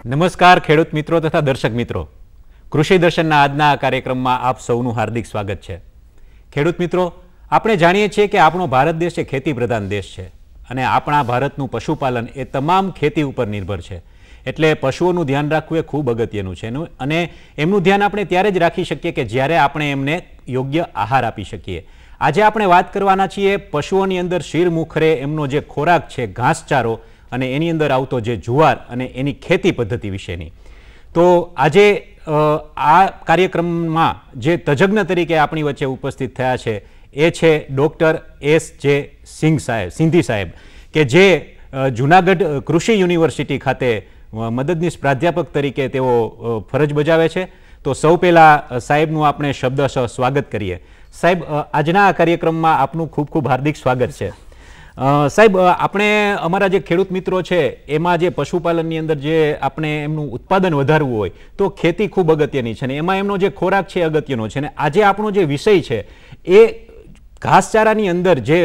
નમસ્કાર ખેડૂત મિત્રો તથા દર્શક મિત્રો, કૃષિ દર્શનના આજના આ કાર્યક્રમમાં આપ સૌનું હાર્દિક સ્વાગત છે। ખેડૂત મિત્રો, આપણે જાણીએ છીએ કે આપણો ભારત દેશ એ ખેતી પ્રધાન દેશ છે અને આપણા ભારતનું પશુપાલન એ તમામ ખેતી ઉપર નિર્ભર છે। એટલે પશુઓનું ધ્યાન રાખવું એ ખૂબ અગત્યનું છે અને એમનું ધ્યાન આપણે ત્યારે જ રાખી શકીએ કે જ્યારે આપણે એમને યોગ્ય આહાર આપી શકીએ। આજે આપણે વાત કરવાના છીએ પશુઓની અંદર શિરમુખરે એમનો જે ખોરાક છે ઘાસચારો અને એની અંદર આવતો જે જુવાર અને એની ખેતી પદ્ધતિ વિશેની। તો આજે આ કાર્યક્રમમાં જે તજજ્ઞ તરીકે આપણી વચ્ચે ઉપસ્થિત થયા છે એ છે ડૉક્ટર S.J. સિંધી સાહેબ કે જે જૂનાગઢ કૃષિ યુનિવર્સિટી ખાતે મદદનીશ પ્રાધ્યાપક તરીકે તેઓ ફરજ બજાવે છે। તો સૌ પહેલાં સાહેબનું આપણે શબ્દશઃ સ્વાગત કરીએ। સાહેબ, આજના આ કાર્યક્રમમાં આપનું ખૂબ ખૂબ હાર્દિક સ્વાગત છે। સાહેબ, આપણે અમારા જે ખેડૂત મિત્રો છે એમાં જે પશુપાલનની અંદર જે આપણે એમનું ઉત્પાદન વધારવું હોય તો ખેતી ખૂબ અગત્યની છે ને એમાં એમનો જે ખોરાક છે અગત્યનો છે ને આજે આપણો જે વિષય છે એ ઘાસચારાની અંદર જે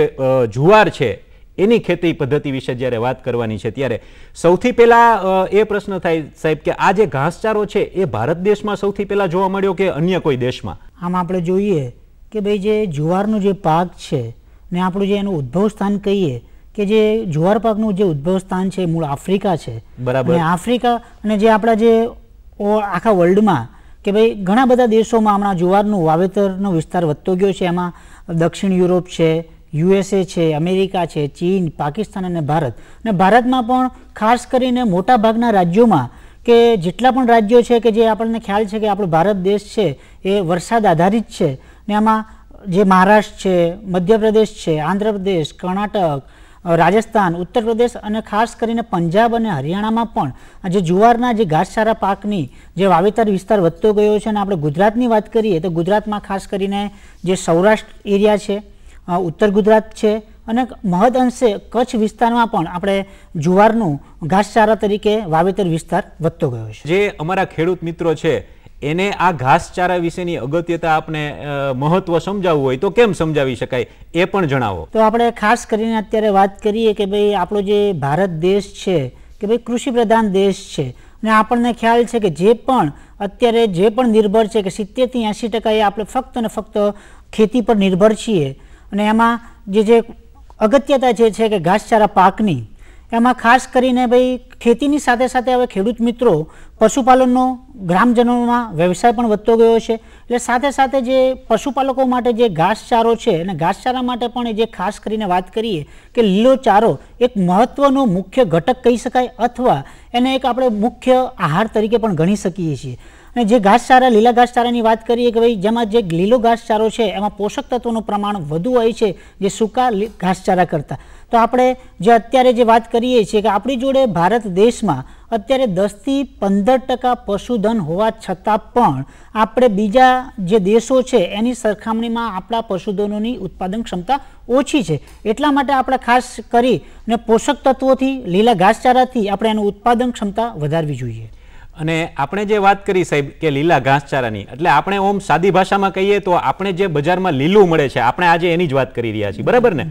જુવાર છે એની ખેતી પદ્ધતિ વિશે જ્યારે વાત કરવાની છે ત્યારે સૌથી પહેલાં એ પ્રશ્ન થાય સાહેબ કે આ જે ઘાસચારો છે એ ભારત દેશમાં સૌથી પહેલાં જોવા મળ્યો કે અન્ય કોઈ દેશમાં? આમ આપણે જોઈએ કે ભાઈ જે જુવારનો જે પાક છે ને આપણું જે એનું ઉદ્ભવ સ્થાન કહીએ કે જે જુવાર પાકનું જે ઉદ્ભવ સ્થાન છે મૂળ આફ્રિકા છે। બરાબર। અને આફ્રિકા અને જે આપણા જે આખા વર્લ્ડમાં કે ભાઈ ઘણા બધા દેશોમાં હમણાં જુવારનું વાવેતરનો વિસ્તાર વધતો ગયો છે। એમાં દક્ષિણ યુરોપ છે, USA છે, અમેરિકા છે, ચીન, પાકિસ્તાન અને ભારત। અને ભારતમાં પણ ખાસ કરીને મોટા ભાગના રાજ્યોમાં કે જેટલા પણ રાજ્યો છે કે જે આપણને ખ્યાલ છે કે આપણો ભારત દેશ છે એ વરસાદ આધારિત છે ને આમાં જે મહારાષ્ટ્ર છે, મધ્યપ્રદેશ છે, આંધ્રપ્રદેશ, કર્ણાટક, રાજસ્થાન, ઉત્તર પ્રદેશ અને ખાસ કરીને પંજાબ અને હરિયાણામાં પણ જે જુવારના જે ઘાસચારા પાકની જે વાવેતર વિસ્તાર વધતો ગયો છે। અને આપણે ગુજરાતની વાત કરીએ તો ગુજરાતમાં ખાસ કરીને જે સૌરાષ્ટ્ર એરિયા છે, ઉત્તર ગુજરાત છે અને મહદ અંશે કચ્છ વિસ્તારમાં પણ આપણે જુવારનું ઘાસચારા તરીકે વાવેતર વિસ્તાર વધતો ગયો છે। જે અમારા ખેડૂત મિત્રો છે એને આ ઘાસચારા વિશેની અગત્યતા આપણે મહત્વ સમજાવવું હોય તો કેમ સમજાવી શકાય એ પણ જણાવો। તો આપણે ખાસ કરીને અત્યારે વાત કરીએ કે ભાઈ આપણો જે ભારત દેશ છે કે ભાઈ કૃષિ પ્રધાન દેશ છે અને આપણને ખ્યાલ છે કે જે પણ અત્યારે જે પણ નિર્ભર છે કે 70 થી 80% એ આપણે ફક્ત અને ફક્ત ખેતી પર નિર્ભર છીએ। અને એમાં જે અગત્યતા જે છે કે ઘાસચારા પાકની એમાં ખાસ કરીને ભાઈ ખેતીની સાથે સાથે હવે ખેડૂત મિત્રો પશુપાલનનો ગ્રામજનોમાં વ્યવસાય પણ વધતો ગયો છે। એટલે સાથે સાથે જે પશુપાલકો માટે જે ઘાસચારો છે અને ઘાસચારા માટે પણ જે ખાસ કરીને વાત કરીએ કે લીલો ચારો એક મહત્વનો મુખ્ય ઘટક કહી શકાય અથવા એને એક આપણે મુખ્ય આહાર તરીકે પણ ગણી શકીએ છીએ। અને જે ઘાસચારા લીલા ઘાસચારાની વાત કરીએ કે ભાઈ જેમાં જે લીલો ઘાસચારો છે એમાં પોષક તત્વોનું પ્રમાણ વધુ હોય છે જે સૂકા ઘાસચારા કરતાં। તો આપણે જે અત્યારે જે વાત કરીએ છીએ કે આપણી જોડે ભારત દેશમાં અત્યારે 10 થી 15% પશુધન હોવા છતાં પણ આપણે બીજા જે દેશો છે એની સરખામણીમાં આપણા પશુધનોની ઉત્પાદન ક્ષમતા ઓછી છે। એટલા માટે આપણે ખાસ કરીને પોષક તત્વોથી લીલા ઘાસચારાથી આપણે એનું ઉત્પાદન ક્ષમતા વધારવી જોઈએ। અને આપણે જે વાત કરી સાહેબ કે લીલા ઘાસચારાની એટલે આપણે ઓમ સાદી ભાષામાં કહીએ તો આપણે જે બજારમાં લીલું મળે છે આપણે આજે એની જ વાત કરી રહ્યા છીએ, બરાબર ને?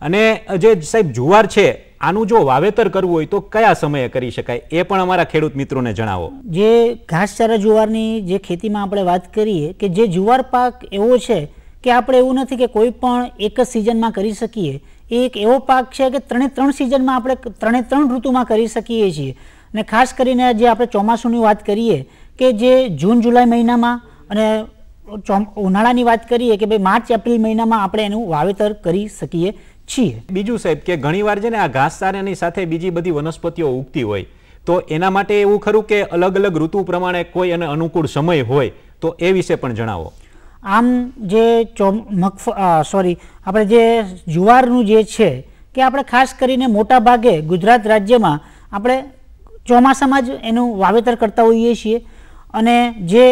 અને જે સાહેબ જુવાર છે આનું જો વાવેતર કરવું હોય તો કયા સમયે કરી શકાય એ પણ અમારા ખેડૂત મિત્રોને જણાવો। જે ઘાસચારા જુવારની જે ખેતીમાં આપણે વાત કરીએ કે જે જુવાર પાક એવો છે કે આપણે એવું નથી કે કોઈ પણ એક જ સિઝનમાં કરી શકીએ। એ એક એવો પાક છે કે 3 સિઝનમાં આપણે 3 ઋતુમાં કરી શકીએ છીએ। અને ખાસ કરીને જે આપણે ચોમાસુની વાત કરીએ કે જે જૂન જુલાઈ મહિનામાં અને ઉનાળાની વાત કરીએ કે ભાઈ માર્ચ એપ્રિલ મહિનામાં આપણે એનું વાવેતર કરી શકીએ છીએ। બીજું સાહેબ કે ઘણીવાર છે ને આ ઘાસચારાની સાથે બીજી બધી વનસ્પતિઓ ઉગતી હોય તો એના માટે એવું ખરું કે અલગ અલગ ઋતુ પ્રમાણે કોઈ એને અનુકૂળ સમય હોય તો એ વિશે પણ જણાવો। આમ જે આપણે જે જુવારનું જે છે કે આપણે ખાસ કરીને મોટા ભાગે ગુજરાત રાજ્યમાં આપણે ચોમાસામાં જ એનું વાવેતર કરતા હોઈએ છીએ। અને જે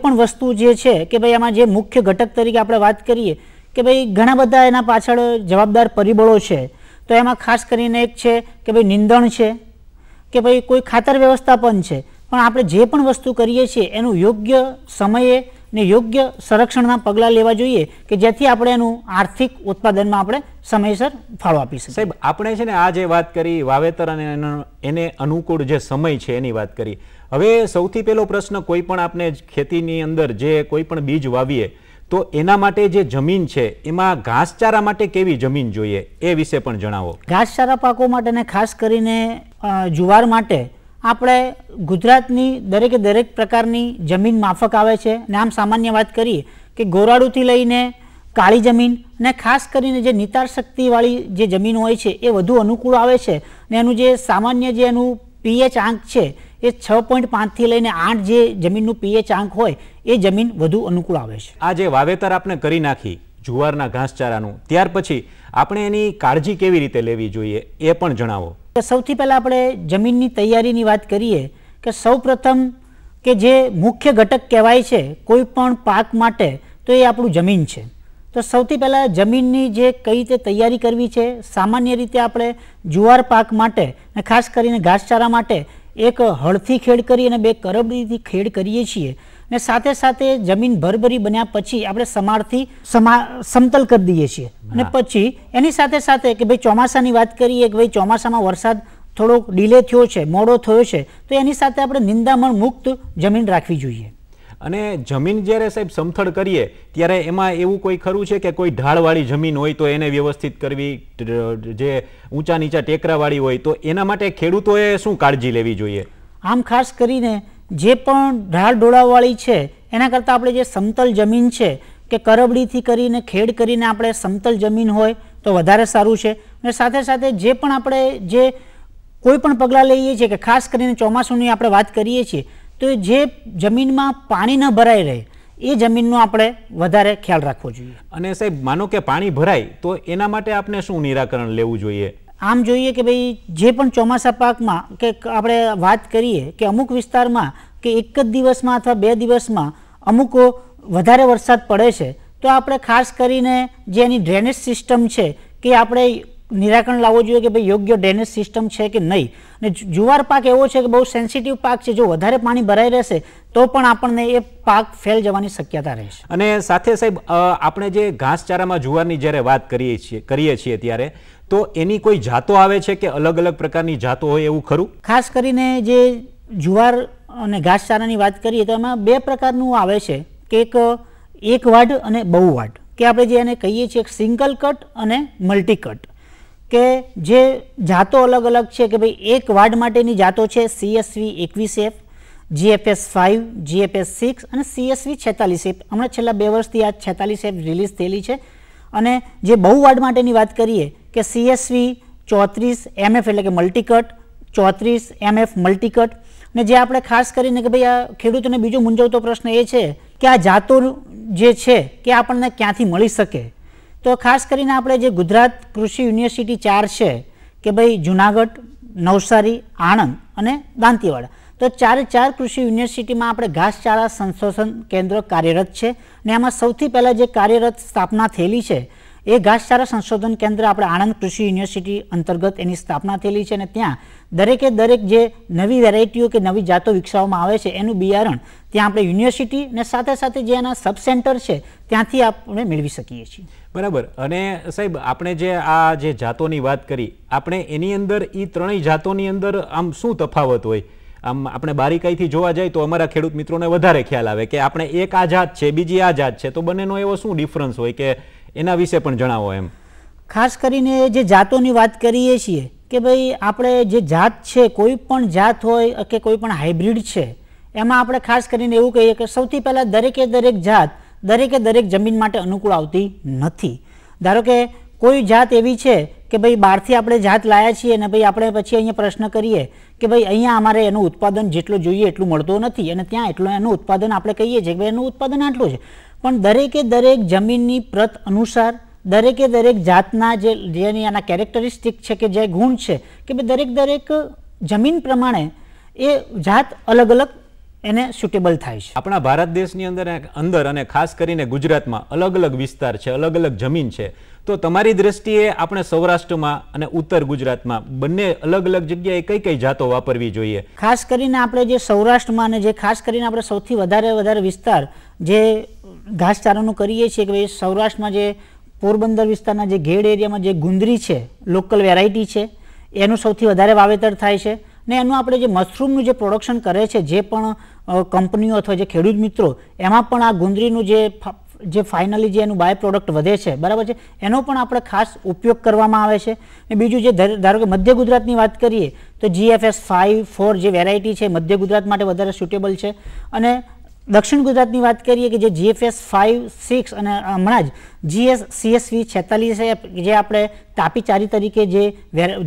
પણ વસ્તુ જે છે કે ભાઈ એમાં જે મુખ્ય ઘટક તરીકે આપણે વાત કરીએ કે ભાઈ ઘણા બધા એના પાછળ જવાબદાર પરિબળો છે। તો એમાં ખાસ કરીને એક છે કે ભાઈ નિંદણ છે કે ભાઈ કોઈ ખાતર વ્યવસ્થાપન છે। પણ આપણે જે પણ વસ્તુ કરીએ છીએ એનું યોગ્ય સમયે ને યોગ્ય સંરક્ષણના પગલાં લેવા જોઈએ કે જેથી આપણે એનું આર્થિક ઉત્પાદનમાં આપણે સમયસર ફાળો આપી શકીએ. સાહેબ, આપણે છે ને આ જે વાત કરી વાવેતર અને એને અનુકૂળ જે સમય છે એની વાત કરી. હવે સૌથી પહેલો પ્રશ્ન, કોઈ પણ આપણે ખેતીની અંદર જે કોઈ પણ બીજ વાવીએ તો એના માટે જે જમીન છે એમાં ઘાસચારા માટે કેવી જમીન જોઈએ એ વિશે પણ જણાવો. ઘાસચારા પાકો માટે ને ખાસ કરીને જુવાર માટે આપણે ગુજરાતની દરેકે દરેક પ્રકારની જમીન માફક આવે છે. ને આમ સામાન્ય વાત કરીએ કે ગોરાડુથી લઈને કાળી જમીન ને ખાસ કરીને જે નિતાર શક્તિવાળી જે જમીન હોય છે એ વધુ અનુકૂળ આવે છે. ને એનું જે સામાન્ય જે એનું પીએચ આંક છે એ 6.5થી લઈને 8 જે જમીનનું પીએચ આંક હોય એ જમીન વધુ અનુકૂળ આવે છે. આ જે વાવેતર આપણે કરી નાખી જુવારના ઘાસચારાનું, ત્યાર પછી આપણે એની કાળજી કેવી રીતે લેવી જોઈએ એ પણ જણાવો. સૌથી પહેલાં આપણે જમીનની તૈયારીની વાત કરીએ કે સૌપ્રથમ કે જે મુખ્ય ઘટક કહેવાય છે કોઈ પણ પાક માટે તો એ આપણું જમીન છે. તો સૌથી પહેલાં જમીનની જે કઈ રીતે તૈયારી કરવી છે, સામાન્ય રીતે આપણે જુવાર પાક માટે અને ખાસ કરીને ઘાસચારા માટે એક હળથી ખેડ કરી અને 2 કરબડીથી ખેડ કરીએ છીએ. ને સાથે સાથે જમીન ભરભરી બન્યા પછી આપણે સમારથી સમતલ કરી દઈએ છીએ. અને પછી એની સાથે સાથે કે ભાઈ ચોમાસાની વાત કરીએ કે ભાઈ ચોમાસામાં વરસાદ થોડોક ડીલે થયો છે, મોડો થયો છે, તો એની સાથે આપણે નિંદામણ મુક્ત જમીન રાખવી જોઈએ. અને જમીન જ્યારે સાહેબ સમથળ કરીએ ત્યારે એમાં એવું કોઈ ખરું છે કે કોઈ ઢાળવાળી જમીન હોય તો એને વ્યવસ્થિત કરવી, જે ઊંચા નીચા ટેકરાવાળી હોય તો એના માટે ખેડૂતોએ શું કાળજી લેવી જોઈએ? આમ ખાસ કરીને જે પણ ઢાળ ઢોળાવાળી છે એના કરતાં આપણે જે સમતલ જમીન છે કે કરબડીથી કરીને ખેડ કરીને આપણે સમતલ જમીન હોય તો વધારે સારું છે. અને સાથે સાથે જે પણ આપણે જે કોઈ પણ પગલાં લઈએ છીએ કે ખાસ કરીને ચોમાસુની આપણે વાત કરીએ છીએ તો જે જમીનમાં પાણી ન ભરાઈ રહે એ જમીનનો આપણે વધારે ખ્યાલ રાખવો જોઈએ. અને સાહેબ, માનો કે પાણી ભરાય તો એના માટે આપણે શું નિરાકરણ લેવું જોઈએ? આમ જોઈએ કે ભાઈ જે પણ ચોમાસા પાકમાં કે આપણે વાત કરીએ કે અમુક વિસ્તારમાં કે એક જ દિવસમાં અથવા 2 દિવસમાં અમુક વધારે વરસાદ પડે છે તો આપણે ખાસ કરીને જે એની ડ્રેનેજ સિસ્ટમ છે કે આપણે નિરાકરણ લાવવું જોઈએ કે ભાઈ યોગ્ય ડ્રેનેજ સિસ્ટમ છે કે નહીં. ને જુવાર પાક એવો છે કે બહુ સેન્સિટિવ પાક છે, જો વધારે પાણી ભરાઈ રહેશે તો પણ આપણને એ પાક ફેલ જવાની શક્યતા રહેશે. અને સાથે સાહેબ, આપણે જે ઘાસચારામાં જુવારની જ્યારે વાત કરીએ છીએ ત્યારે તો એની કોઈ જાતો આવે છે કે અલગ અલગ પ્રકારની જાતો હોય એવું ખરું? ખાસ કરીને જે જુવાર અને ઘાસચારાની વાત કરીએ તો એમાં 2 પ્રકારનું આવે છે કે એક વાડ અને બહુ વાડ, કે આપણે જે એને કહીએ છીએ સિંગલ કટ અને મલ્ટી કટ. કે જે જાતો અલગ અલગ છે કે ભાઈ એક વાડ માટેની જાતો છે CSV 21F, GFS 5, GFS 6 અને CSV 46F. હમણાં છેલ્લા 2 વર્ષથી આ 46F રિલીઝ થયેલી છે. અને જે બહુ વાડ માટેની વાત કરીએ કે CSV 34 MF એટલે કે મલ્ટીકટ, 34 MF મલ્ટીકટ. ને જે આપણે ખાસ કરીને કે ભાઈ આ ખેડૂતોને બીજો મૂંઝવતો પ્રશ્ન એ છે કે આ જાતો જે છે કે આપણને ક્યાંથી મળી શકે. તો ખાસ કરીને આપણે જે ગુજરાત કૃષિ યુનિવર્સિટી 4 છે કે ભાઈ જુનાગઢ, નવસારી, આણંદ અને દાંતીવાડા, તો 4 કૃષિ યુનિવર્સિટીમાં આપણે ઘાસચારા સંશોધન કેન્દ્ર કાર્યરત છે. ને આમાં સૌથી પહેલાં જે કાર્યરત સ્થાપના થયેલી છે એ ઘાસચારા સંશોધન કેન્દ્ર આપણે આણંદ કૃષિ યુનિવર્સિટી અંતર્ગત એની સ્થાપના થયેલી છે. અને ત્યાં દરેકે દરેક જે નવી વેરાયટીઓ કે નવી જાતો વિકસાવવામાં આવે છે એનું બિયારણ ત્યાં આપણે યુનિવર્સિટી ને સાથે સાથે જે એના સબ સેન્ટર છે ત્યાંથી આપણે મેળવી શકીએ છીએ. બરાબર. અને સાહેબ, આપણે જે આ જે જાતોની વાત કરી, આપણે એની અંદર એ ત્રણેય જાતોની અંદર આમ શું તફાવત હોય? આમ આપણે બારીકાઈથી જોવા જાય તો અમારા ખેડૂત મિત્રોને વધારે ખ્યાલ આવે કે આપણે એક આ જાત છે, બીજી આ જાત છે, તો બંનેનો એવો શું ડિફરન્સ હોય કે એના વિશે પણ જણાવો. એમ ખાસ કરીને જે જાતોની વાત કરીએ છીએ કે ભાઈ આપણે જે જાત છે કોઈ પણ જાત હોય કે કોઈ પણ હાઇબ્રિડ છે એમાં આપણે ખાસ કરીને એવું કહીએ કે સૌથી પહેલાં દરેકે દરેક જાત દરેક જમીન માટે અનુકૂળ આવતી નથી. ધારો કે કોઈ જાત એવી છે કે ભાઈ બહારથી આપણે જાત લાયા છીએ અને ભાઈ આપણે પછી અહીંયા પ્રશ્ન કરીએ કે ભાઈ અહીંયા અમારે એનું ઉત્પાદન જેટલું જોઈએ એટલું મળતું નથી અને ત્યાં એટલું એનું ઉત્પાદન આપણે કહીએ છીએ કે ભાઈ એનું ઉત્પાદન આટલું છે. પણ દરેકે દરેક જમીનની પ્રત અનુસાર દરેકે દરેક જાતના જેની આના કેરેક્ટરિસ્ટિક છે કે જે ગુણ છે કે ભાઈ દરેક જમીન પ્રમાણે એ જાત અલગ અલગ એને સુટેબલ થાય છે. આપણા ભારત દેશની અંદર અને ખાસ કરીને ગુજરાતમાં અલગ અલગ વિસ્તાર છે, અલગ અલગ જમીન છે. તો તમારી દ્રષ્ટિએ આપણે સૌરાષ્ટ્રમાં અને ઉત્તર ગુજરાતમાં બંને અલગ અલગ જગ્યાએ કઈ કઈ જાતો વાપરવી જોઈએ? ખાસ કરીને આપણે જે સૌરાષ્ટ્રમાં અને જે ખાસ કરીને આપણે સૌથી વધારે વિસ્તાર જે ઘાસચારાનું કરીએ છીએ કે ભાઈ સૌરાષ્ટ્રમાં જે પોરબંદર વિસ્તારના જે ઘેડ એરિયામાં જે ગુંદરી છે, લોકલ વેરાયટી છે, એનું સૌથી વધારે વાવેતર થાય છે. ને એનું આપણે જે મશરૂમનું જે પ્રોડક્શન કરે છે જે પણ કંપનીઓ અથવા જે ખેડૂત મિત્રો, એમાં પણ આ ગુંદરીનું જે ફાઇનલી જે એનું બાય પ્રોડક્ટ વધે છે, બરાબર છે, એનો પણ આપણે ખાસ ઉપયોગ કરવામાં આવે છે. અને બીજું જે ધારો કે મધ્ય ગુજરાતની વાત કરીએ તો GFS 5-4 જે વેરાયટી છે મધ્ય ગુજરાત માટે વધારે સુટેબલ છે. અને દક્ષિણ ગુજરાતની વાત કરીએ કે જે GFS 5-6 અને હમણાં જ CSV 46 જે આપણે તાપી ચારી તરીકે જે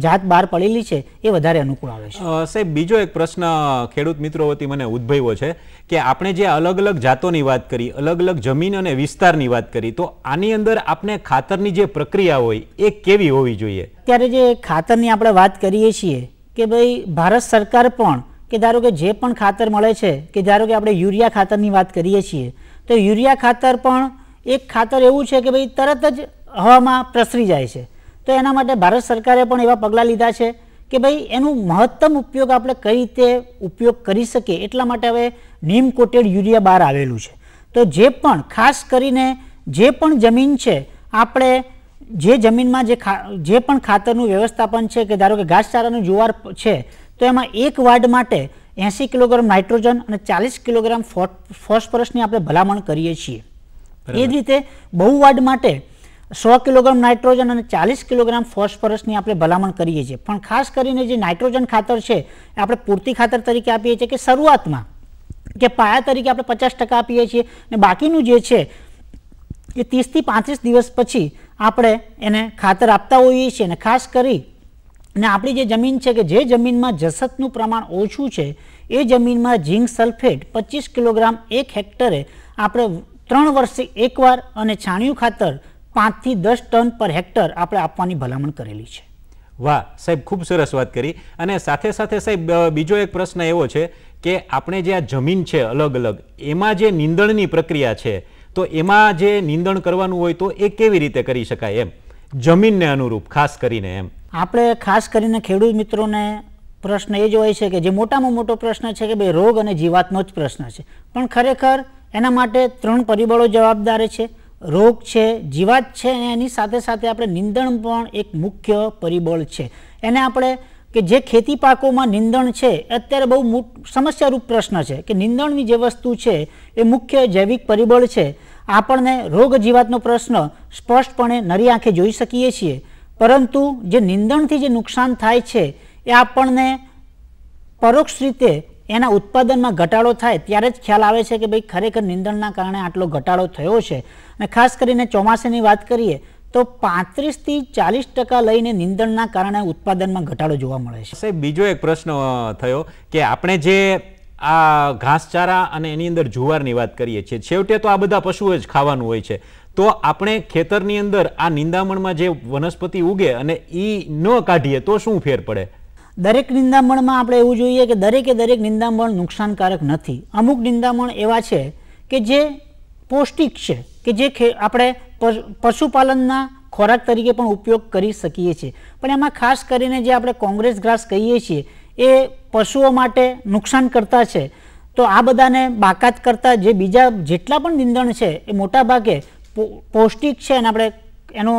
જાત બહાર પડેલી છે એ વધારે અનુકૂળ આવે છે. સાહેબ, બીજો એક પ્રશ્ન ખેડૂત મિત્રો વતી મને ઉદ્ભવ્યો છે કે આપણે જે અલગ અલગ જાતોની વાત કરી, અલગ અલગ જમીન અને વિસ્તારની વાત કરી, તો આની અંદર આપણે ખાતરની જે પ્રક્રિયા હોય એ કેવી હોવી જોઈએ? ત્યારે જે ખાતરની આપણે વાત કરીએ છીએ કે ભાઈ ભારત સરકાર પણ કે ધારો કે જે પણ ખાતર મળે છે કે ધારો કે આપણે યુરિયા ખાતરની વાત કરીએ છીએ તો યુરિયા ખાતર પણ એક ખાતર એવું છે કે ભાઈ તરત જ હવામાં પ્રસરી જાય છે. તો એના માટે ભારત સરકારે પણ એવા પગલાં લીધા છે કે ભાઈ એનું મહત્તમ ઉપયોગ આપણે કઈ રીતે ઉપયોગ કરી શકીએ એટલા માટે હવે નીમ કોટેડ યુરિયા બહાર આવેલું છે. તો જે પણ ખાસ કરીને જે પણ જમીન છે, આપણે જે જમીનમાં જે પણ ખાતરનું વ્યવસ્થાપન છે કે ધારો કે ઘાસચારાનું જુવાર છે તો એમાં એક વાડ માટે 80 કિલોગ્રામ નાઇટ્રોજન અને 40 કિલોગ્રામ ફોસ્ફરસની આપણે ભલામણ કરીએ છીએ. એ જ રીતે બહુ વાડ માટે 100 કિલોગ્રામ નાઇટ્રોજન અને 40 કિલોગ્રામ ફોસ્ફરસની આપણે ભલામણ કરીએ છીએ. પણ ખાસ કરીને જે નાઇટ્રોજન ખાતર છે એ આપણે પૂરતી ખાતર તરીકે આપીએ છીએ કે શરૂઆતમાં કે પાયા તરીકે આપણે 50% આપીએ છીએ અને બાકીનું જે છે એ 30 થી 35 દિવસ પછી આપણે એને ખાતર આપતા હોઈએ છીએ. અને ખાસ કરી અને આપણી જે જમીન છે કે જે જમીનમાં જસતનું પ્રમાણ ઓછું છે એ જમીનમાં ઝીંક સલ્ફેટ 25 કિલોગ્રામ 1 હેક્ટરે આપણે 3 વર્ષે એકવાર અને છાણિયું ખાતર 5 થી 10 ટન પર હેક્ટર આપણે આપવાની ભલામણ કરેલી છે. વાહ સાહેબ, ખૂબ સરસ વાત કરી. અને સાથે સાથે સાહેબ બીજો એક પ્રશ્ન એવો છે કે આપણે જે આ જમીન છે અલગ અલગ, એમાં જે નીંદણની પ્રક્રિયા છે તો એમાં જે નીંદણ કરવાનું હોય તો એ કેવી રીતે કરી શકાય એમ જમીનને અનુરૂપ ખાસ કરીને? એમ આપણે ખાસ કરીને ખેડૂત મિત્રોને પ્રશ્ન એ જ હોય છે કે જે મોટામાં મોટો પ્રશ્ન છે કે ભાઈ રોગ અને જીવાતનો જ પ્રશ્ન છે. પણ ખરેખર એના માટે 3 પરિબળો જવાબદાર છે. રોગ છે, જીવાત છે અને એની સાથે સાથે આપણે નીંદણ પણ એક મુખ્ય પરિબળ છે. એને આપણે કે જે ખેતી પાકોમાં નીંદણ છે અત્યારે બહુ સમસ્યારૂપ પ્રશ્ન છે કે નીંદણની જે વસ્તુ છે એ મુખ્ય જૈવિક પરિબળ છે. આપણને રોગ જીવાતનો પ્રશ્ન સ્પષ્ટપણે નરી આંખે જોઈ શકીએ છીએ, પરંતુ જે નીંદણથી જે નુકસાન થાય છે એ આપણને પરોક્ષ રીતે એના ઉત્પાદનમાં ઘટાડો થાય ત્યારે જ ખ્યાલ આવે છે કે ભાઈ ખરેખર નીંદણના કારણે આટલો ઘટાડો થયો છે. અને ખાસ કરીને ચોમાસાની વાત કરીએ તો 35 થી 40% લઈને નીંદણના કારણે ઉત્પાદનમાં ઘટાડો જોવા મળે છે. સાહેબ, બીજો એક પ્રશ્ન થયો કે આપણે જે આ ઘાસચારા અને એની અંદર જુવારની વાત કરીએ છીએ, છેવટે તો આ બધા પશુઓ જ ખાવાનું હોય છે, તો આપણે ખેતરની અંદર આ નિંદામણમાં જે વનસ્પતિ ઉગે અને એ ન કાઢીએ તો શું ફેર પડે? દરેક નિંદામણમાં આપણે એવું જોઈએ કે દરેકે દરેક નિંદામણ નુકસાનકારક નથી. અમુક નિંદામણ એવા છે કે જે પૌષ્ટિક છે કે જે આપણે પશુપાલનના ખોરાક તરીકે પણ ઉપયોગ કરી શકીએ છીએ. પણ એમાં ખાસ કરીને જે આપણે કોંગ્રેસ ઘાસ કહીએ છીએ એ પશુઓ માટે નુકસાન કરતા છે. તો આ બધાને બાકાત કરતા જે બીજા જેટલા પણ નિંદણ છે એ મોટા ભાગે પૌષ્ટિક છે અને આપણે એનો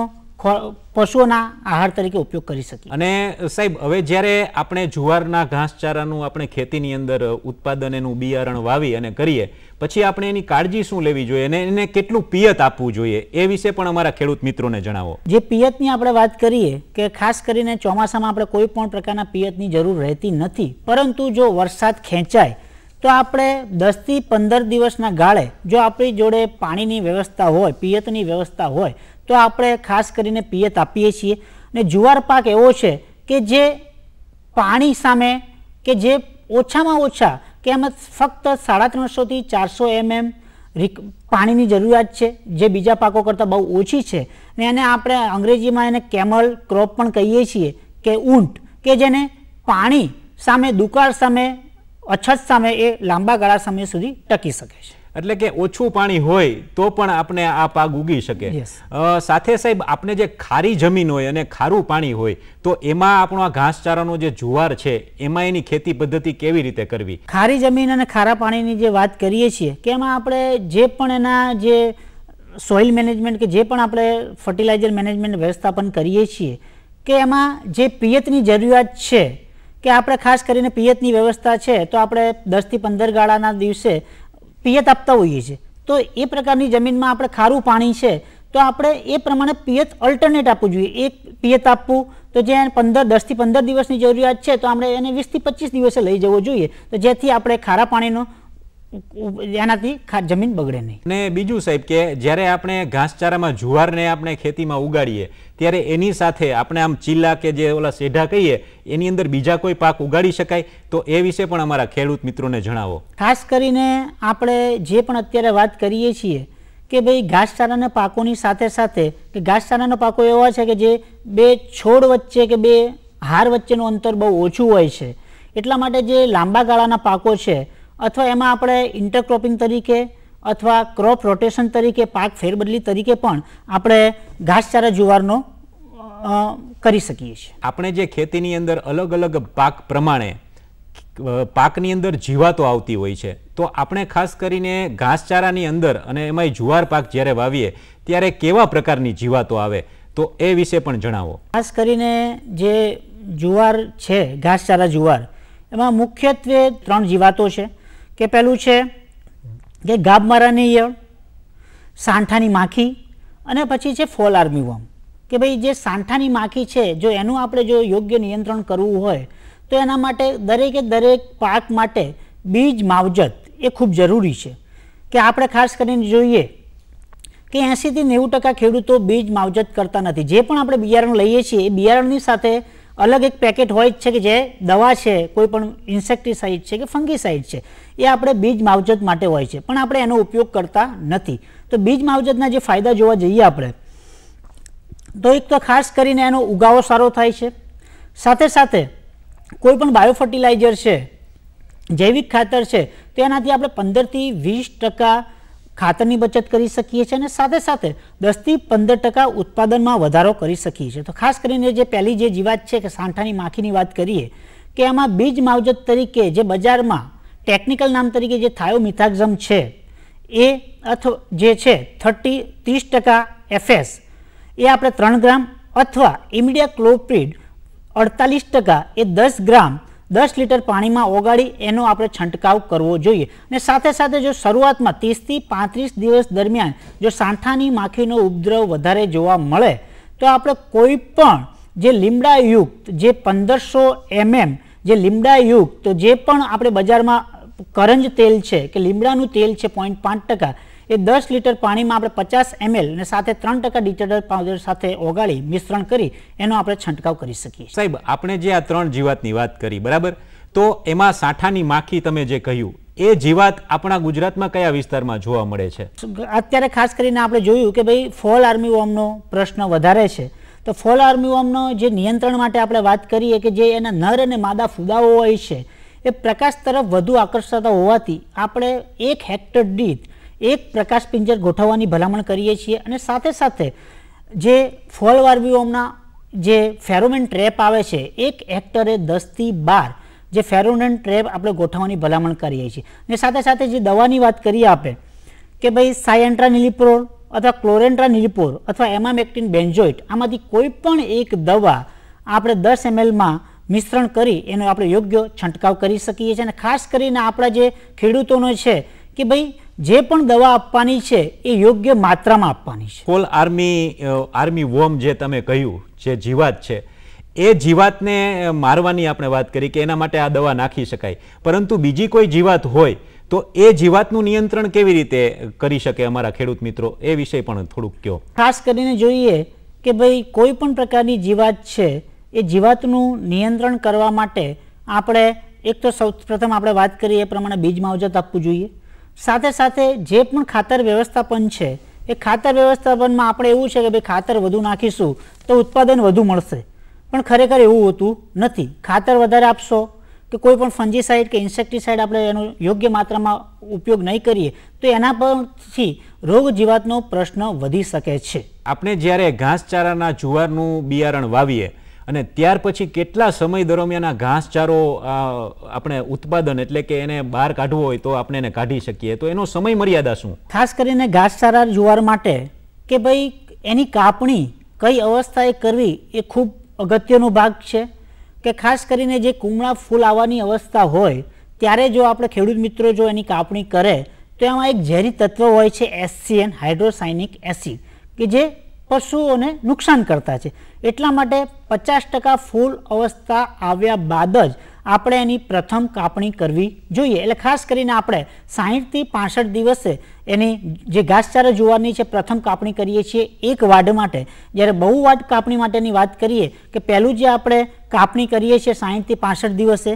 પશુઓના આહાર તરીકે ઉપયોગ કરી શકીએ. અને સાહેબ, હવે જ્યારે આપણે જુવારના ઘાસચારાનું આપણે ખેતીની અંદર ઉત્પાદન એનું બિયારણ વાવી અને કરીએ પછી આપણે એની કાળજી શું લેવી જોઈએ અને એને કેટલું પિયત આપવું જોઈએ એ વિશે પણ અમારા ખેડૂત મિત્રોને જણાવો. જે પિયતની આપણે વાત કરીએ કે ખાસ કરીને ચોમાસામાં આપણે કોઈ પણ પ્રકારના પિયતની જરૂર રહેતી નથી, પરંતુ જો વરસાદ ખેંચાય તો આપણે 10 થી 15 દિવસના ગાળે જો આપણી જોડે પાણીની વ્યવસ્થા હોય, પિયતની વ્યવસ્થા હોય તો આપણે ખાસ કરીને પિયત આપીએ છીએ. અને જુવાર પાક એવો છે કે જે પાણી સામે કે જે ઓછામાં ઓછા કે એમાં ફક્ત 350 થી 400 mm પાણીની જરૂરિયાત છે, જે બીજા પાકો કરતાં બહુ ઓછી છે. અને એને આપણે અંગ્રેજીમાં એને કેમલ ક્રોપ પણ કહીએ છીએ કે ઊંટ, કે જેને પાણી સામે, દુકાળ સામે, અછત સામે એ લાંબા ગાળા સમય સુધી ટકી શકે છે. એટલે કે ઓછું પાણી હોય તો પણ આપણે આ પાક ઉગી શકે. સાથે સાહેબ આપણે જે ખારી જમીન હોય અને ખારું પાણી હોય તો એમાં આપણો આ ઘાસચારાનો જે જુવાર છે એમાં એની ખેતી પદ્ધતિ કેવી રીતે કરવી? ખારી જમીન અને ખારા પાણીની જે વાત કરીએ છીએ કે એમાં આપણે જે પણ એના જે સોઇલ મેનેજમેન્ટ કે જે પણ આપણે ફર્ટિલાઇઝર મેનેજમેન્ટ વ્યવસ્થાપન કરીએ છીએ કે એમાં જે પિયતની જરૂરિયાત છે કે આપણે ખાસ કરીને પિયતની વ્યવસ્થા છે તો આપણે 10 થી 15 ગાળાના દિવસે પિયત આપતા હોઈએ છીએ. તો એ પ્રકારની જમીનમાં આપણે ખારું પાણી છે તો આપણે એ પ્રમાણે પિયત અલ્ટરનેટ આપવું જોઈએ. એક પિયત આપવું તો જે 10 થી 15 દિવસની જરૂરિયાત છે તો આપણે એને 20 થી 25 દિવસે લઈ જવો જોઈએ તો જેથી આપણે ખારા પાણીનો એનાથી જમીન બગડે નહીં. ને બીજું સાહેબ કે જ્યારે આપણે ઘાસચારામાં જુવારને આપણે ખેતીમાં ઉગાડીએ ત્યારે એની સાથે આપણે આમ ચીલા કે જે ઓલા સેઢા કહીએ એની અંદર બીજા કોઈ પાક ઉગાડી શકાય તો એ વિશે પણ અમારા ખેડૂત મિત્રોને જણાવો. ખાસ કરીને આપણે જે પણ અત્યારે વાત કરીએ છીએ કે ભાઈ ઘાસચારાના પાકોની સાથે સાથે કે ઘાસચારાના પાકો એવા છે કે જે બે છોડ વચ્ચે કે બે હાર વચ્ચેનું અંતર બહુ ઓછું હોય છે. એટલા માટે જે લાંબા ગાળાના પાકો છે અથવા એમાં આપણે ઇન્ટરક્રોપિંગ તરીકે અથવા ક્રોપ રોટેશન તરીકે પાક ફેરબદલી તરીકે પણ આપણે ઘાસચારા જુવારનો કરી શકીએ છીએ. આપણે જે ખેતીની અંદર અલગ અલગ પાક પ્રમાણે પાકની અંદર જીવાતો આવતી હોય છે તો આપણે ખાસ કરીને ઘાસચારાની અંદર અને એમાં જુવાર પાક જ્યારે વાવીએ ત્યારે કેવા પ્રકારની જીવાતો આવે તો એ વિશે પણ જણાવો. ખાસ કરીને જે જુવાર છે ઘાસચારા જુવાર એમાં મુખ્યત્વે 3 જીવાતો છે કે પહેલું છે કે ગાબમારાની ઈયળ, સાંઠાની માખી અને પછી છે ફોલ આર્મીવર્મ. કે ભાઈ જે સાંઠાની માખી છે જો એનું આપણે જો યોગ્ય નિયંત્રણ કરવું હોય તો એના માટે દરેકે દરેક પાક માટે બીજ માવજત એ ખૂબ જરૂરી છે. કે આપણે ખાસ કરીને જોઈએ કે 80 થી 90% ખેડૂતો બીજ માવજત કરતા નથી. જે પણ આપણે બિયારણ લઈએ છીએ એ બિયારણની સાથે અલગ એક પેકેટ હોય જ છે કે જે દવા છે કોઈ પણ ઇન્સેક્ટિસાઇડ છે કે ફંગીસાઇડ છે એ આપણે બીજ માવજત માટે હોય છે પણ આપણે એનો ઉપયોગ કરતા નથી. તો બીજ માવજતના જે ફાયદા જોવા જઈએ આપણે તો એક તો ખાસ કરીને એનો ઉગાવો સારો થાય છે. સાથે સાથે કોઈ પણ બાયો ફર્ટિલાઇઝર છે જૈવિક ખાતર છે તો એનાથી આપણે 15 થી 20% ખાતરની બચત કરી શકીએ છીએ અને સાથે સાથે 10 થી 15% ઉત્પાદનમાં વધારો કરી શકીએ છીએ. તો ખાસ કરીને જે પહેલી જે જીવાત છે કે સાંઠાની માખીની વાત કરીએ કે એમાં બીજ માવજત તરીકે જે બજારમાં ટેકનિકલ નામ તરીકે જે થાયોમિથાક્ઝમ છે એ અથવા જે છે 30% FS એ આપણે 3 ગ્રામ અથવા ઇમિડિયા ક્લોપ્રિડ 48% એ 10 ગ્રામ 10 લીટર પાણીમાં ઓગાળી એનો આપણે છંટકાવ કરવો જોઈએ. અને સાથે સાથે જો શરૂઆતમાં 30 થી 35 દિવસ દરમિયાન જો સાંઠાની માખીનો ઉપદ્રવ વધારે જોવા મળે તો આપણે કોઈ પણ જે લીમડાયુક્ત જે 1500 mm જે લીમડાયુક્ત તો જે પણ આપણે બજારમાં કરંજ તેલ છે કે લીમડાનું તેલ છે 0.5% એ 10 લીટર પાણીમાં આપણે 50 ml અને સાથે 3% ડિટર્જન્ટ પાવડર સાથે ઓગાળી મિશ્રણ કરી એનો આપણે છંટકાવ કરી શકીએ. સાહેબ આપણે જે આ 3 જીવાતની વાત કરી બરાબર તો એમાં સાંઠાની માખી તમે જે કહ્યું એ જીવાત આપણા ગુજરાતમાં કયા વિસ્તારમાં જોવા મળે છે? અત્યારે ખાસ કરીને આપણે જોયું કે ભાઈ ફોલ આર્મીવર્મનો પ્રશ્ન વધારે છે. તો ફોલ આર્મીવર્મનો જે નિયંત્રણ માટે આપણે વાત કરીએ કે જે એના નર અને માદા ફૂદાઓ હોય છે એ પ્રકાશ તરફ વધુ આકર્ષતા હોવાથી આપણે 1 હેક્ટર દીઠ એક પ્રકાશ પિંજર ગોઠવવાની ભલામણ કરીએ છીએ અને સાથે સાથે જે ફોલ આર્મીવર્મના જે ફેરોમેન ટ્રેપ આવે છે 1 હેક્ટરે 10 થી 12 જે ફેરોમેન ટ્રેપ આપણે ગોઠવવાની ભલામણ કરીએ છીએ. અને સાથે સાથે જે દવાની વાત કરીએ આપણે કે ભાઈ સાયન્ટ્રાનિલિપ્રોલ અથવા ક્લોરેન્ટ્રાનિલિપ્રોલ અથવા એમામેક્ટિન બેન્ઝોઇટ આમાંથી કોઈ પણ એક દવા આપણે 10 ml માં મિશ્રણ કરી એનો આપણે યોગ્ય છંટકાવ કરી શકીએ છીએ. અને ખાસ કરીને આપણા જે ખેડૂતોનો છે કે ભાઈ જે પણ દવા આપવાની છે એ યોગ્ય માત્રામાં આપવાની છે. ફોલ આર્મી વોર્મ જે તમે કહ્યું જે જીવાત છે એ જીવાતને મારવાની આપણે વાત કરી કે એના માટે આ દવા નાખી શકાય પરંતુ બીજી કોઈ જીવાત હોય તો એ જીવાતનું નિયંત્રણ કેવી રીતે કરી શકે અમારા ખેડૂત મિત્રો એ વિશે પણ થોડુંક કહો. ખાસ કરીને જોઈએ કે ભાઈ કોઈ પણ પ્રકારની જીવાત છે એ જીવાતનું નિયંત્રણ કરવા માટે આપણે એક તો સૌપ્રથમ આપણે વાત કરીએ એ પ્રમાણે બીજ માવજત આપવું જોઈએ. સાથે સાથે જે પણ ખાતર વ્યવસ્થાપન છે એ ખાતર વ્યવસ્થાપનમાં આપણે એવું છે કે ભાઈ ખાતર વધુ નાખીશું તો ઉત્પાદન વધુ મળશે પણ ખરેખર એવું હોતું નથી. ખાતર વધારે આપશો કે કોઈ પણ ફંજીસાઇડ કે ઇન્સેક્ટિસાઇડ આપણે એનો યોગ્ય માત્રામાં ઉપયોગ નહીં કરીએ તો એના પરથી રોગ જીવાતનો પ્રશ્ન વધી શકે છે. આપણે જ્યારે ઘાસચારાના જુવારનું બિયારણ વાવીએ અને ત્યાર પછી કેટલા સમય દરમિયાન આ ઘાસચારો આપણે ઉત્પાદન એટલે કે એને બહાર કાઢવો હોય તો આપણે એને કાઢી શકીએ, તો એનો સમય મર્યાદા શું? ખાસ કરીને ઘાસચારા જુવાર માટે કે ભાઈ એની કાપણી કઈ અવસ્થાએ કરવી એ ખૂબ અગત્યનો ભાગ છે. કે ખાસ કરીને જે કુમળા ફૂલ આવવાની અવસ્થા હોય ત્યારે જો આપણે ખેડૂત મિત્રો જો એની કાપણી કરે તો એમાં એક ઝેરી તત્વ હોય છે SCN હાઇડ્રોસાયનિક એસિડ કે જે પશુઓને નુકસાન કરતા છે. એટલા માટે 50% ફૂલ અવસ્થા આવ્યા બાદ જ આપણે એની પ્રથમ કાપણી કરવી જોઈએ. એટલે ખાસ કરીને આપણે 60 થી 65 દિવસે એની જે ઘાસચારા જુવારની છે પ્રથમ કાપણી કરીએ છીએ એક વાડ માટે. જ્યારે બહુ વાડ કાપણી માટેની વાત કરીએ કે પહેલું જે આપણે કાપણી કરીએ છીએ 60 થી 65 દિવસે,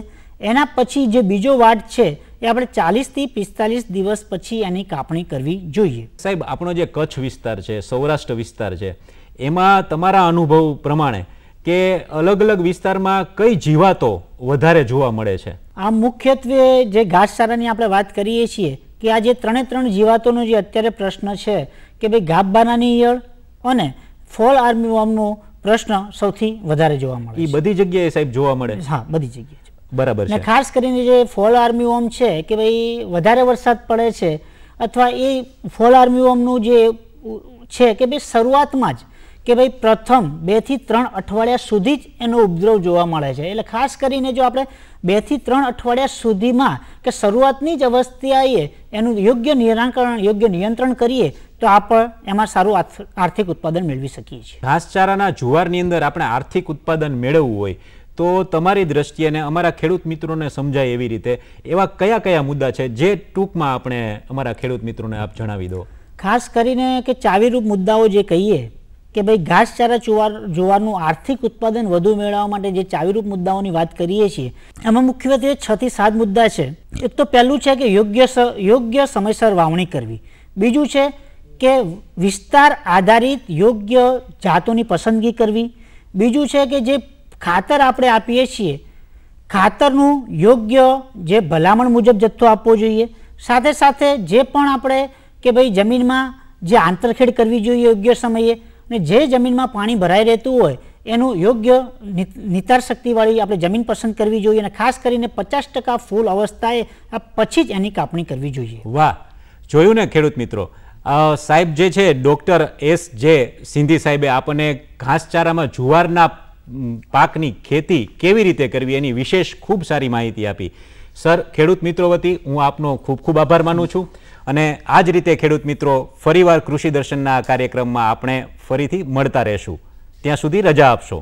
એના પછી જે બીજો વાડ છે એ આપણે 40 થી 45 દિવસ પછી એની કાપણી કરવી જોઈએ. સાહેબ, આપણો જે કચ્છ વિસ્તાર છે, સૌરાષ્ટ્ર વિસ્તાર છે, એમાં તમારા અનુભવ પ્રમાણે કે અલગ અલગ વિસ્તારમાં કઈ જીવાતો વધારે જોવા મળે છે? આ મુખ્યત્વે જે ઘાસચારાની આપણે વાત કરીએ છીએ કે આ જે 3 જીવાતોનો જે અત્યારે પ્રશ્ન છે કે ભાઈ ગાબબાનાની ઈયળ અને ફોલ આર્મીવોર્મનો પ્રશ્ન સૌથી વધારે જોવા મળે છે. એ બધી જગ્યાએ સાહેબ જોવા મળે? હા, બધી જગ્યાએ. બરાબર છે. ને ખાસ કરીને જે ફોલ આર્મીવોર્મ છે કે ભાઈ વધારે વરસાદ પડે છે અથવા એ ફોલ આર્મીવોર્મનું જે છે કે ભાઈ શરૂઆતમાં જ કે ભાઈ પ્રથમ 2 થી 3 અઠવાડિયા સુધી જ એનો ઉપદ્રવ જોવા મળે છે. એટલે ખાસ કરીને જો આપણે 2 થી 3 અઠવાડિયા સુધીમાં કે શરૂઆતની જ અવસ્થાએ એનું યોગ્ય નિરાકરણ યોગ્ય નિયંત્રણ કરીએ તો આપણે એમાં સારું આર્થિક ઉત્પાદન મેળવી શકીએ છીએ. ઘાસચારાના જુવારની અંદર આપણે આર્થિક ઉત્પાદન મેળવવું હોય તો તમારી દ્રષ્ટિએ અને અમારા ખેડૂત મિત્રોને સમજાય એવી રીતે એવા કયા કયા મુદ્દા છે જે ટૂંકમાં આપણે અમારા ખેડૂત મિત્રોને આપ જણાવી દો? ખાસ કરીને કે ચાવીરૂપ મુદ્દાઓ જે કહીએ કે ભાઈ ઘાસચારા જુવારનું આર્થિક ઉત્પાદન વધુ મેળવવા માટે જે ચાવીરૂપ મુદ્દાઓની વાત કરીએ છીએ એમાં મુખ્યત્વે 6 થી 7 મુદ્દા છે. એક તો પહેલું છે કે યોગ્ય સમયસર વાવણી કરવી. બીજું છે કે વિસ્તાર આધારિત યોગ્ય જાતોની પસંદગી કરવી. બીજું છે કે જે ખાતર આપણે આપીએ છીએ ખાતરનું યોગ્ય જે ભલામણ મુજબ જથ્થો આપવો જોઈએ. સાથે સાથે જે પણ આપણે કે ભાઈ જમીનમાં જે આંતરખેડ કરવી જોઈએ યોગ્ય સમયે, અને જે જમીનમાં પાણી ભરાઈ રહેતું હોય એનું યોગ્ય નિતાર શક્તિવાળી આપણે જમીન પસંદ કરવી જોઈએ. અને ખાસ કરીને 50% ફૂલ અવસ્થાએ પછી જ એની કાપણી કરવી જોઈએ. વાહ, જોયું ને ખેડૂત મિત્રો, સાહેબ જે છે ડૉક્ટર SJ સિંધી સાહેબે આપણને ઘાસચારામાં જુવારના પાકની ખેતી કેવી રીતે કરવી એની વિશેષ ખૂબ સારી માહિતી આપી. સર, ખેડૂત મિત્રો વતી હું આપનો ખૂબ ખૂબ આભાર માનું છું. અને આ જ રીતે ખેડૂત મિત્રો, ફરીવાર કૃષિ દર્શનના કાર્યક્રમમાં આપણે ફરીથી મળતા રહેશું. ત્યાં સુધી રજા આપશો.